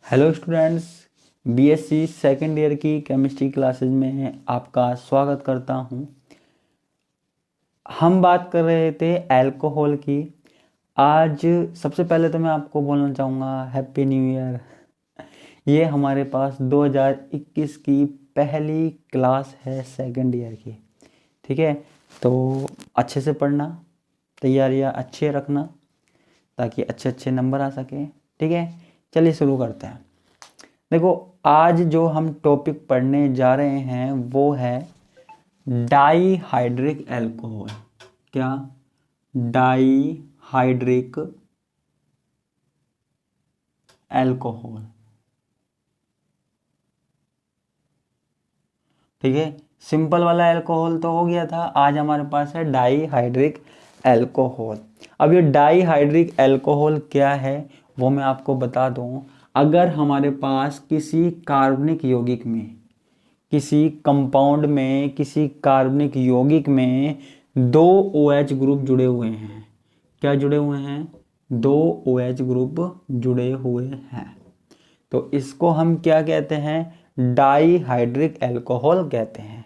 Hello students, BSc second year की chemistry classes में आपका स्वागत करता हूं। हम बात कर रहे थे अल्कोहल की। आज सबसे पहले तो मैं आपको बोलना चाहूँगा हैप्पी न्यू ईयर। ये हमारे पास 2021 की पहली क्लास है सेकेंड ईयर की। ठीक है, तो अच्छे से पढ़ना, तैयारियाँ अच्छे रखना ताकि अच्छे अच्छे नंबर आ सके। ठीक है, चलिए शुरू करते हैं। देखो, आज जो हम टॉपिक पढ़ने जा रहे हैं वो है डाईहाइड्रिक अल्कोहल। क्या? Dihydric alcohol. ठीक है, सिंपल वाला अल्कोहल तो हो गया था, आज हमारे पास है डाईहाइड्रिक अल्कोहल। अब ये डाईहाइड्रिक अल्कोहल क्या है वो मैं आपको बता दूं। अगर हमारे पास किसी कार्बनिक यौगिक में, किसी कंपाउंड में, किसी कार्बनिक यौगिक में दो OH ग्रुप जुड़े हुए हैं। क्या जुड़े हुए हैं? दो OH ग्रुप जुड़े हुए हैं, तो इसको हम क्या कहते हैं? डाईहाइड्रिक अल्कोहल कहते हैं।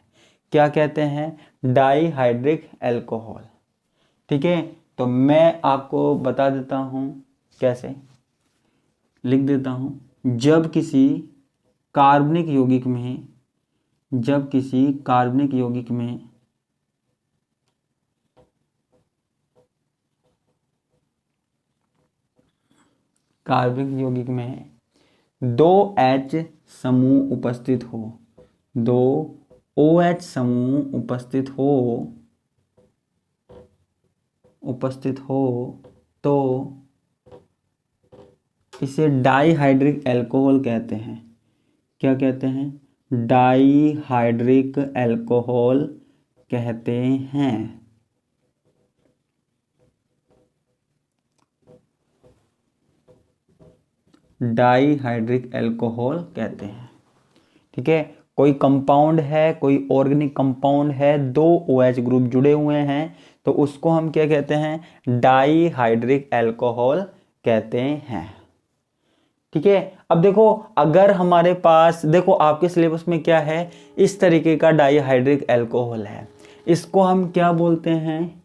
क्या कहते हैं? Dihydric alcohol. ठीक है, तो मैं आपको बता देता हूं कैसे। लिख देता हूं। जब किसी कार्बनिक यौगिक में, जब किसी कार्बनिक यौगिक में कार्बनिक यौगिक में दो H समूह उपस्थित हो, दो OH समूह उपस्थित हो तो इसे डाईहाइड्रिक अल्कोहल कहते हैं। क्या कहते हैं? डाईहाइड्रिक अल्कोहल कहते हैं। डाईहाइड्रिक अल्कोहल कहते हैं। ठीक है, कोई कंपाउंड है, कोई ऑर्गेनिक कंपाउंड है, दो OH ग्रुप जुड़े हुए हैं तो उसको हम क्या कहते हैं? डाईहाइड्रिक अल्कोहल कहते हैं। ठीक है, अब देखो, अगर हमारे पास, देखो आपके सिलेबस में क्या है, इस तरीके का डाईहाइड्रिक अल्कोहल है, इसको हम क्या बोलते हैं?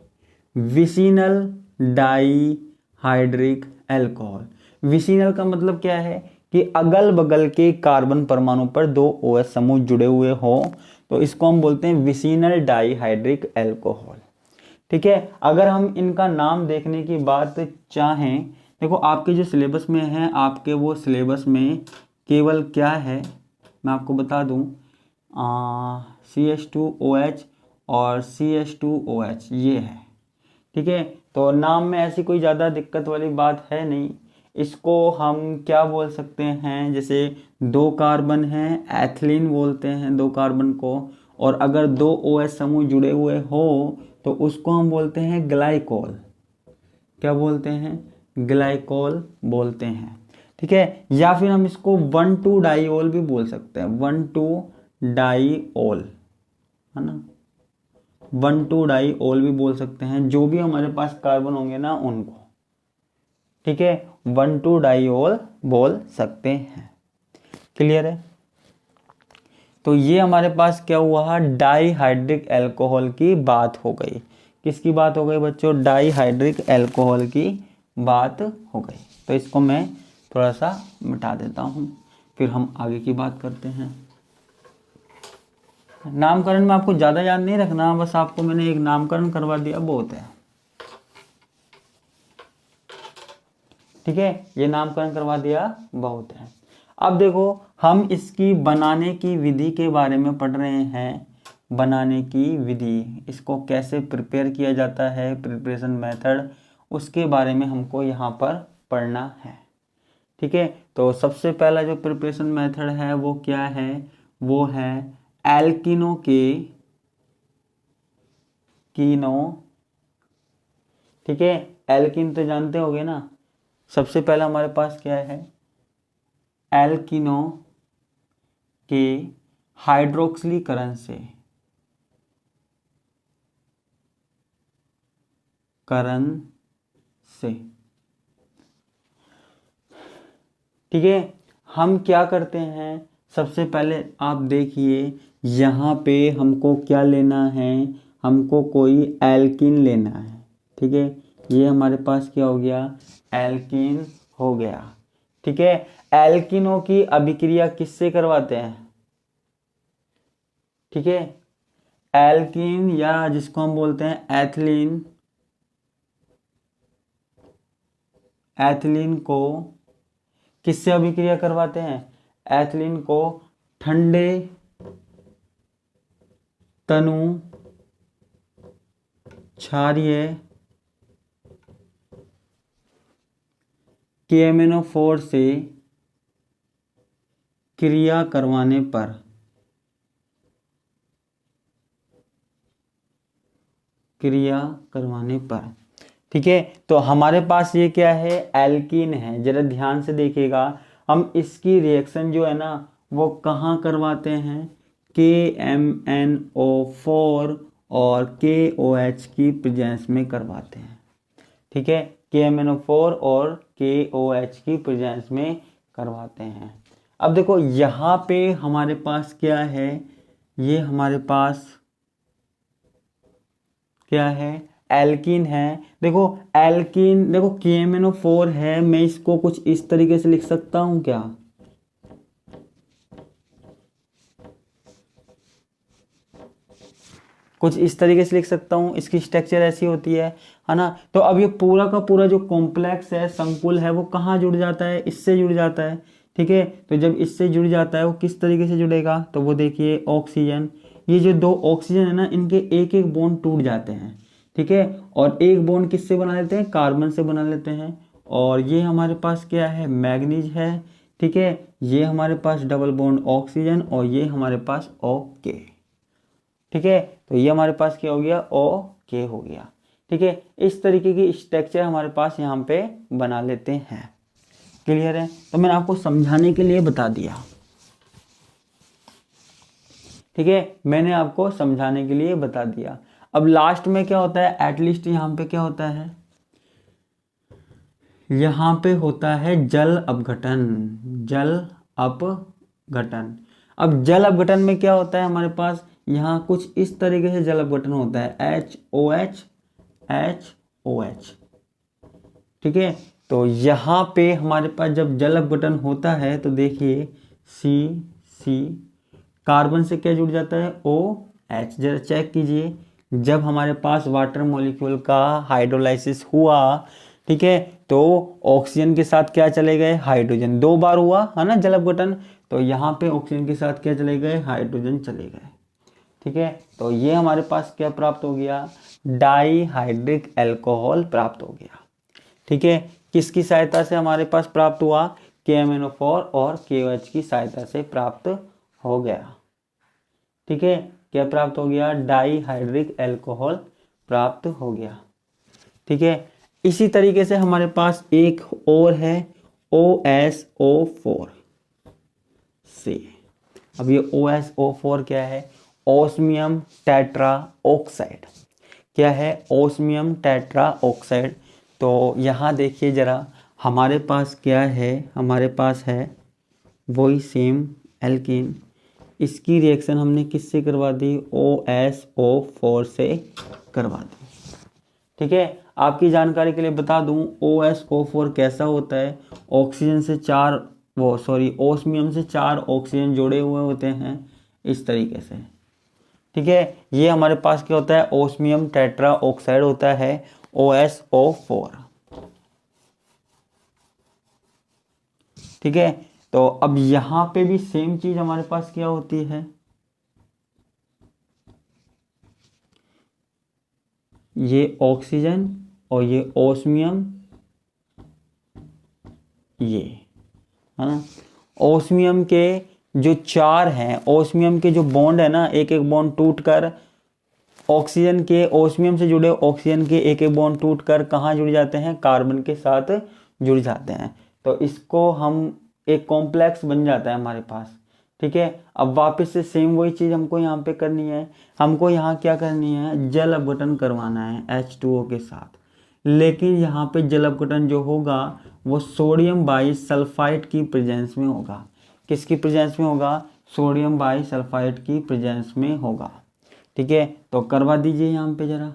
Vicinal dihydric alcohol. विसिनल का मतलब क्या है कि अगल बगल के कार्बन परमाणु पर दो OH समूह जुड़े हुए हो तो इसको हम बोलते हैं विसिनल डाईहाइड्रिक अल्कोहल। ठीक है, अगर हम इनका नाम देखने की बात चाहें, देखो आपके जो सिलेबस में है, आपके वो सिलेबस में केवल क्या है मैं आपको बता दूं, CH2OH और CH2OH ये है। ठीक है, तो नाम में ऐसी कोई ज़्यादा दिक्कत वाली बात है नहीं। इसको हम क्या बोल सकते हैं? जैसे दो कार्बन हैं, एथिलीन बोलते हैं दो कार्बन को, और अगर दो OH समूह जुड़े हुए हो तो उसको हम बोलते हैं ग्लाइकोल। क्या बोलते हैं? ग्लाइकोल बोलते हैं। ठीक है, या फिर हम इसको 1,2 डाइओल भी बोल सकते हैं। 1,2 डाइओल, है ना, 1,2 डाइओल भी बोल सकते हैं, जो भी हमारे पास कार्बन होंगे ना उनको। ठीक है, 1,2 डाइओल बोल सकते हैं। क्लियर है? तो ये हमारे पास क्या हुआ? डाईहाइड्रिक अल्कोहल की बात हो गई। किसकी बात हो गई बच्चों? डाईहाइड्रिक अल्कोहल की बात हो गई। तो इसको मैं थोड़ा सा मिटा देता हूँ, फिर हम आगे की बात करते हैं। नामकरण में आपको ज़्यादा याद नहीं रखना, बस आपको मैंने एक नामकरण करवा दिया, बहुत है। ठीक है, ये नामकरण करवा दिया, बहुत है। अब देखो, हम इसकी बनाने की विधि के बारे में पढ़ रहे हैं। बनाने की विधि, इसको कैसे प्रिपेयर किया जाता है, प्रिपरेशन मेथड, उसके बारे में हमको यहाँ पर पढ़ना है। ठीक है, तो सबसे पहला जो प्रिपरेशन मेथड है वो क्या है? वो है एल्किनो के कीनो। ठीक है, एल्किन तो जानते होगे ना। सबसे पहला हमारे पास क्या है? एल्किनो के हाइड्रोक्सिलीकरण से, ठीक है, हम क्या करते हैं, सबसे पहले आप देखिए यहाँ पे हमको क्या लेना है, हमको कोई एल्कीन लेना है। ठीक है, ये हमारे पास क्या हो गया, एल्कीन हो गया। ठीक है, एल्कीनों की अभिक्रिया किससे करवाते हैं? ठीक है, एल्कीन या जिसको हम बोलते हैं एथिलीन, एथिलीन को किससे अभिक्रिया करवाते हैं? एथिलीन को ठंडे तनु क्षारीय KMnO4 से क्रिया करवाने पर ठीक है, तो हमारे पास ये क्या है, एल्कीन है। जरा ध्यान से देखिएगा, हम इसकी रिएक्शन जो है ना वो कहाँ करवाते हैं, KMnO4 और KOH की प्रेजेंस में करवाते हैं। ठीक है, KMnO4 और KOH की प्रेजेंस में करवाते हैं। अब देखो यहाँ पे हमारे पास क्या है, ये हमारे पास क्या है, एल्कीन है। देखो एल्कीन, देखो KMnO4 है, मैं इसको कुछ इस तरीके से लिख सकता हूं क्या, कुछ इस तरीके से लिख सकता हूं, इसकी स्ट्रक्चर ऐसी होती है ना। तो अब ये पूरा का पूरा जो कॉम्प्लेक्स है, संकुल है, वो कहाँ जुड़ जाता है, इससे जुड़ जाता है। ठीक है, तो जब इससे जुड़ जाता है वो किस तरीके से जुड़ेगा, तो वो देखिए ऑक्सीजन, ये जो दो ऑक्सीजन है ना, इनके एक एक बॉन्ड टूट जाते हैं। ठीक है, और एक बॉन्ड किससे बना लेते हैं, कार्बन से बना लेते हैं। और ये हमारे पास क्या है, मैग्नीज है। ठीक है, ये हमारे पास डबल बॉन्ड ऑक्सीजन, और ये हमारे पास ओके। ठीक है, तो ये हमारे पास क्या हो गया, ओके हो गया। ठीक है, इस तरीके की स्ट्रक्चर हमारे पास यहाँ पे बना लेते हैं। क्लियर है, तो मैंने आपको समझाने के लिए बता दिया। ठीक है, मैंने आपको समझाने के लिए बता दिया। अब लास्ट में क्या होता है, एटलीस्ट यहाँ पे क्या होता है, यहाँ पे होता है जल अपघटन, जल अपघटन। अब जल अपघटन में क्या होता है, हमारे पास यहाँ कुछ इस तरीके से जल अपघटन होता है, HOH HOH। ठीक है, तो यहाँ पे हमारे पास जब जल अपघटन होता है तो देखिए C कार्बन से क्या जुड़ जाता है, OH। जरा चेक कीजिए, जब हमारे पास वाटर मॉलिक्यूल का हाइड्रोलाइसिस हुआ, ठीक है, तो ऑक्सीजन के साथ क्या चले गए, हाइड्रोजन। 2 बार हुआ है ना जल अपघटन, तो यहाँ पे ऑक्सीजन के साथ क्या चले गए, हाइड्रोजन चले गए। ठीक है, तो ये हमारे पास क्या प्राप्त हो गया, डाइहाइड्रिक एल्कोहल प्राप्त हो गया। ठीक है, किसकी सहायता से हमारे पास प्राप्त हुआ, KMnO4 और KOH की सहायता से प्राप्त हो गया। ठीक है, क्या प्राप्त हो गया, डाइहाइड्रिक एल्कोहल प्राप्त हो गया। ठीक है, इसी तरीके से हमारे पास एक और है OSO4 से। अब ये OSO4 क्या है, ओस्मियम टेट्रा ऑक्साइड। क्या है, ओस्मियम टेट्रा ऑक्साइड। तो यहाँ देखिए जरा, हमारे पास क्या है, हमारे पास है वही सेम एल्कीन, इसकी रिएक्शन हमने किससे करवा दी, OSO4 से करवा दी। ठीक है, आपकी जानकारी के लिए बता दूं, OSO4 कैसा होता है, ऑक्सीजन से 4 ओस्मियम से 4 ऑक्सीजन जुड़े हुए होते हैं इस तरीके से। ठीक है, ये हमारे पास क्या होता है, ओस्मियम टेट्रा ऑक्साइड होता है, OSO4। ठीक है, तो अब यहां पे भी सेम चीज हमारे पास क्या होती है, ये ऑक्सीजन और ये ओस्मियम, ये है ना। ओस्मियम के जो 4 हैं, ओस्मियम के जो बॉन्ड है ना, एक एक बॉन्ड टूटकर ऑक्सीजन के, ओस्मियम से जुड़े ऑक्सीजन के एक एक बॉन्ड टूटकर कहाँ जुड़ जाते हैं, कार्बन के साथ जुड़ जाते हैं। तो इसको हम, एक कॉम्प्लेक्स बन जाता है हमारे पास। ठीक है, अब वापस से सेम वही चीज़ हमको यहाँ पे करनी है, हमको यहाँ क्या करनी है, जल अपघटन करवाना है H2O के साथ। लेकिन यहाँ पे जल अपघटन जो होगा वो सोडियम बाइसल्फाइड की प्रेजेंस में होगा। किसकी प्रेजेंस में होगा? सोडियम बाइसल्फाइड की प्रेजेंस में होगा। ठीक है, तो करवा दीजिए यहाँ पे जरा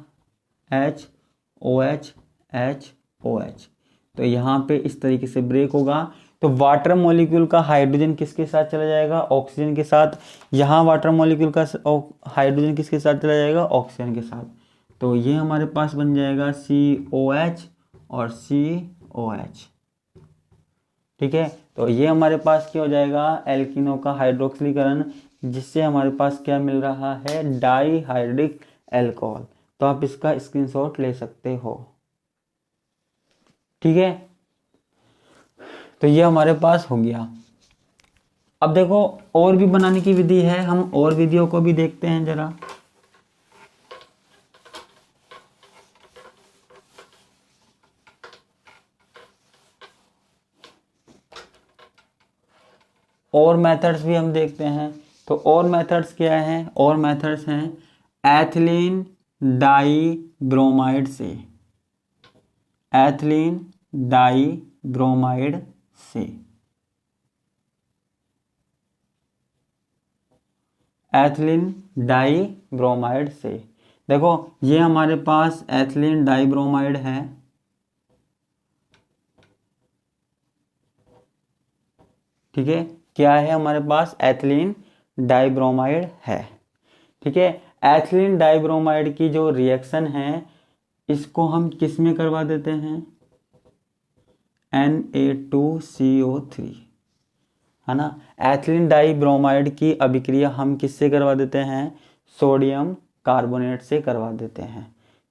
HOH HOH। तो यहाँ पे इस तरीके से ब्रेक होगा। तो वाटर मॉलिक्यूल का हाइड्रोजन किसके साथ चला जाएगा? ऑक्सीजन के साथ। यहाँ वाटर मॉलिक्यूल का हाइड्रोजन किसके साथ चला जाएगा? ऑक्सीजन के साथ। तो ये हमारे पास बन जाएगा COH और COH। ठीक है, तो ये हमारे पास क्या हो जाएगा? एल्किनो का हाइड्रोक्सिलीकरण, जिससे हमारे पास क्या मिल रहा है? Dihydric alcohol. तो आप इसका स्क्रीनशॉट ले सकते हो। ठीक है, तो ये हमारे पास हो गया। अब देखो और भी बनाने की विधि है, हम और विधियों को भी देखते हैं जरा। और मेथड्स भी हम देखते हैं। तो और मेथड्स क्या हैं? और मेथड्स हैं एथिलीन डाई ब्रोमाइड से, एथिलीन डाई ब्रोमाइड से, एथिलीन डाई ब्रोमाइड से। देखो ये हमारे पास एथिलीन डाई ब्रोमाइड है। ठीक है, क्या है हमारे पास? एथिलीन डाइब्रोमाइड है। ठीक है, एथिलीन डाइब्रोमाइड की जो रिएक्शन है इसको हम किस में करवा देते हैं? Na2CO3, है ना। एथिलीन डाइब्रोमाइड की अभिक्रिया हम किससे करवा देते हैं? सोडियम कार्बोनेट से करवा देते हैं।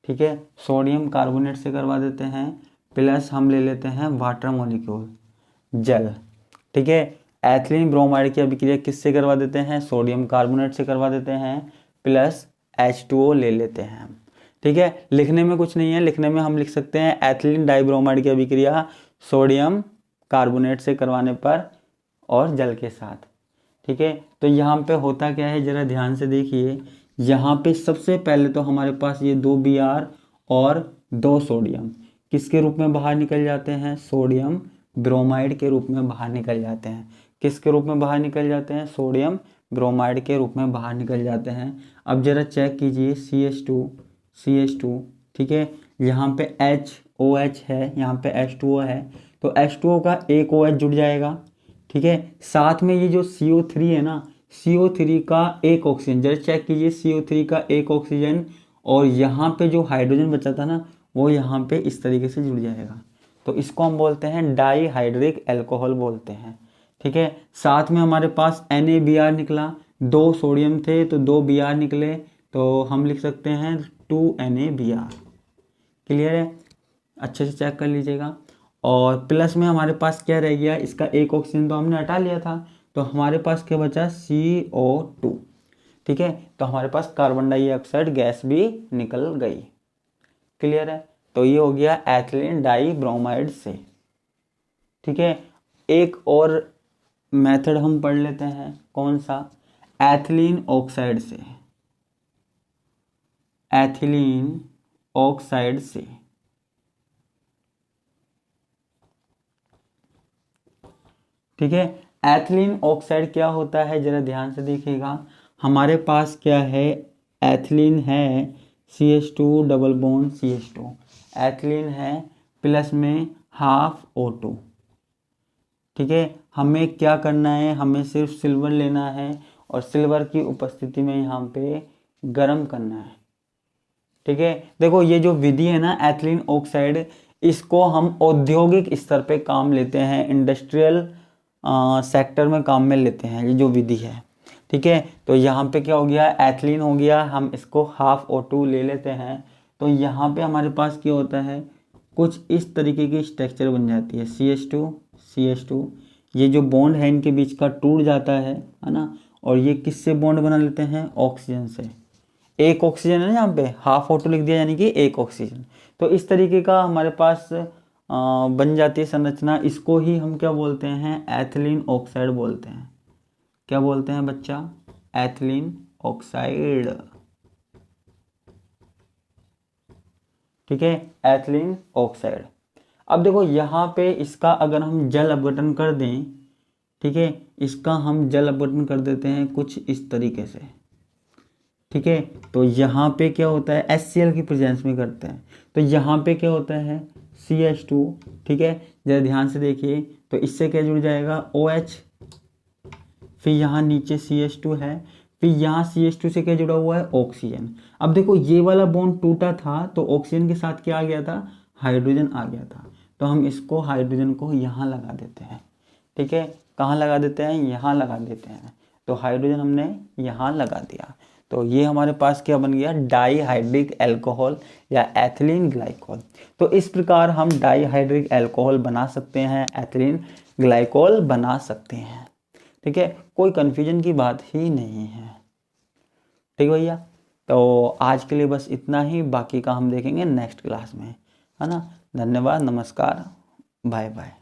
ठीक है, सोडियम कार्बोनेट से करवा देते हैं, प्लस हम ले लेते हैं वाटर मॉलिक्यूल, जल। ठीक है, एथिलीन ब्रोमाइड की अभिक्रिया किससे करवा देते हैं? सोडियम कार्बोनेट से करवा देते हैं, प्लस H2O ले लेते हैं। ठीक है, लिखने में कुछ नहीं है, लिखने में हम लिख सकते हैं एथिलीन डाइब्रोमाइड की अभिक्रिया सोडियम कार्बोनेट से करवाने पर और जल के साथ। ठीक है, तो यहाँ पे होता क्या है जरा ध्यान से देखिए। यहाँ पे सबसे पहले तो हमारे पास ये 2 Br और 2 सोडियम किसके रूप में बाहर निकल जाते हैं? सोडियम ब्रोमाइड के रूप में बाहर निकल जाते हैं। किसके रूप में बाहर निकल जाते हैं? सोडियम ब्रोमाइड के रूप में बाहर निकल जाते हैं। अब जरा चेक कीजिए CH2। ठीक है, यहाँ पे HOH है, यहाँ पे H2O है, तो H2O का एक OH जुड़ जाएगा। ठीक है, साथ में ये जो CO3 है ना, CO3 का एक ऑक्सीजन, जरा चेक कीजिए, CO3 का एक ऑक्सीजन और यहाँ पे जो हाइड्रोजन बचा था ना वो यहाँ पे इस तरीके से जुड़ जाएगा। तो इसको हम बोलते हैं डाईहाइड्रिक एल्कोहल बोलते हैं। ठीक है, साथ में हमारे पास NaBr निकला, 2 सोडियम थे तो 2 Br निकले, तो हम लिख सकते हैं 2NaBr। क्लियर है? अच्छे से चेक कर लीजिएगा। और प्लस में हमारे पास क्या रह गया? इसका एक ऑक्सीजन तो हमने हटा लिया था, तो हमारे पास क्या बचा? CO2। ठीक है, तो हमारे पास कार्बन डाइऑक्साइड गैस भी निकल गई। क्लियर है? तो ये हो गया एथिलीन डाई ब्रोमाइड से। ठीक है, एक और मेथड हम पढ़ लेते हैं, कौन सा? एथिलीन ऑक्साइड से, एथिलीन ऑक्साइड से। ठीक है, एथिलीन ऑक्साइड क्या होता है जरा ध्यान से देखिएगा। हमारे पास क्या है? एथिलीन है CH2 double bond CH2, ethylene है प्लस में हाफ O2। ठीक है, हमें क्या करना है? हमें सिर्फ सिल्वर लेना है और सिल्वर की उपस्थिति में यहाँ पे गर्म करना है। ठीक है, देखो ये जो विधि है ना एथिलीन ऑक्साइड, इसको हम औद्योगिक स्तर पे काम लेते हैं, इंडस्ट्रियल सेक्टर में काम में लेते हैं ये जो विधि है। ठीक है, तो यहाँ पे क्या हो गया? एथिलीन हो गया, हम इसको हाफ O2 ले लेते हैं, तो यहाँ पे हमारे पास क्या होता है? कुछ इस तरीके की स्ट्रक्चर बन जाती है, CH2 ये जो बॉन्ड है इनके बीच का टूट जाता है ना। और ये किससे बॉन्ड बना लेते हैं? ऑक्सीजन से। एक ऑक्सीजन है ना यहाँ पे, हाफ O2 लिख दिया यानी कि एक ऑक्सीजन। तो इस तरीके का हमारे पास बन जाती है संरचना। इसको ही हम क्या बोलते हैं? एथिलीन ऑक्साइड बोलते हैं। क्या बोलते हैं बच्चा? Ethylene oxide. ठीक है, एथिलीन ऑक्साइड। अब देखो यहाँ पे इसका अगर हम जल अपघटन कर दें, ठीक है, इसका हम जल अपघटन कर देते हैं कुछ इस तरीके से, ठीक है, तो यहाँ पे क्या होता है, HCl की प्रेजेंस में करते हैं, तो यहाँ पे क्या होता है CH2, ठीक है, जरा ध्यान से देखिए, तो इससे क्या जुड़ जाएगा OH, फिर यहाँ नीचे CH2 है, फिर यहाँ CH2 से क्या जुड़ा हुआ है, ऑक्सीजन। अब देखो ये वाला बॉन्ड टूटा था तो ऑक्सीजन के साथ क्या आ गया था, हाइड्रोजन आ गया था, तो हम इसको हाइड्रोजन को यहाँ लगा देते हैं, ठीक है, कहाँ लगा देते हैं, यहाँ लगा देते हैं, तो हाइड्रोजन हमने यहाँ लगा दिया, तो ये हमारे पास क्या बन गया, डाईहाइड्रिक अल्कोहल या एथिलीन ग्लाइकोल। तो इस प्रकार हम डाईहाइड्रिक अल्कोहल बना सकते हैं, एथिलीन ग्लाइकोल बना सकते हैं, ठीक है, कोई कन्फ्यूजन की बात ही नहीं है, ठीक भैया। तो आज के लिए बस इतना ही, बाकी का हम देखेंगे नेक्स्ट क्लास में, है ना। धन्यवाद, नमस्कार, बाय बाय।